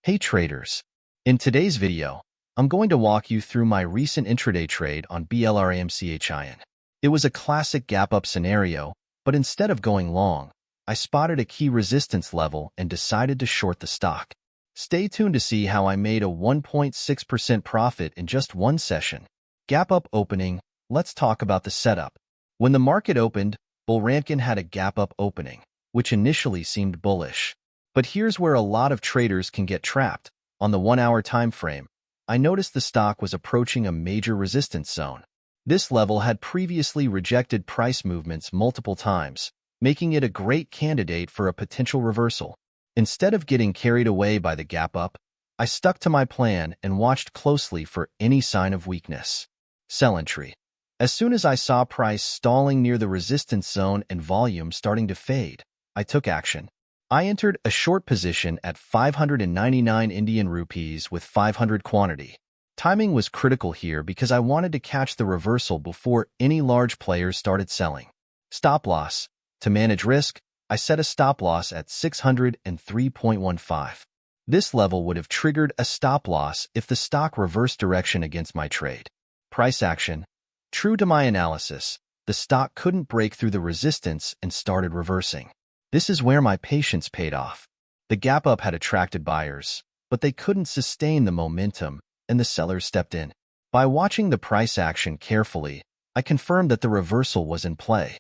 Hey traders! In today's video, I'm going to walk you through my recent intraday trade on BALRAMCHIN. It was a classic gap-up scenario, but instead of going long, I spotted a key resistance level and decided to short the stock. Stay tuned to see how I made a 1.6% profit in just one session. Gap-up opening, let's talk about the setup. When the market opened, BALRAMCHIN had a gap-up opening, which initially seemed bullish. But here's where a lot of traders can get trapped. On the 1-hour time frame, I noticed the stock was approaching a major resistance zone. This level had previously rejected price movements multiple times, making it a great candidate for a potential reversal. Instead of getting carried away by the gap up, I stuck to my plan and watched closely for any sign of weakness. Sell entry. As soon as I saw price stalling near the resistance zone and volume starting to fade, I took action. I entered a short position at 599 Indian rupees with 500 quantity. Timing was critical here because I wanted to catch the reversal before any large players started selling. Stop loss. To manage risk, I set a stop loss at 603.15. This level would have triggered a stop loss if the stock reversed direction against my trade. Price action. True to my analysis, the stock couldn't break through the resistance and started reversing. This is where my patience paid off. The gap up had attracted buyers, but they couldn't sustain the momentum, and the sellers stepped in. By watching the price action carefully, I confirmed that the reversal was in play.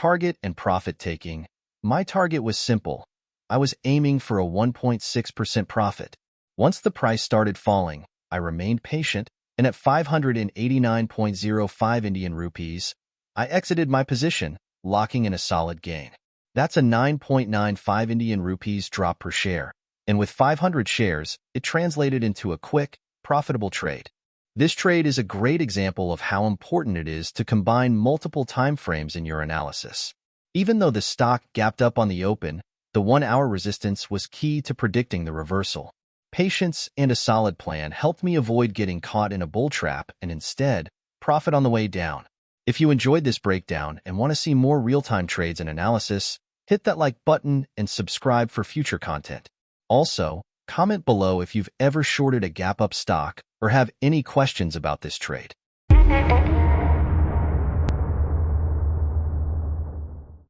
target and profit taking, my target was simple. I was aiming for a 1.6% profit. Once the price started falling, I remained patient, and at 589.05 Indian rupees, I exited my position, locking in a solid gain. That's a 9.95 Indian rupees drop per share, and with 500 shares, it translated into a quick, profitable trade. This trade is a great example of how important it is to combine multiple time frames in your analysis. Even though the stock gapped up on the open, the 1-hour resistance was key to predicting the reversal. Patience and a solid plan helped me avoid getting caught in a bull trap and instead profit on the way down. If you enjoyed this breakdown and want to see more real-time trades and analysis, hit that like button and subscribe for future content. Also, comment below if you've ever shorted a gap-up stock or have any questions about this trade.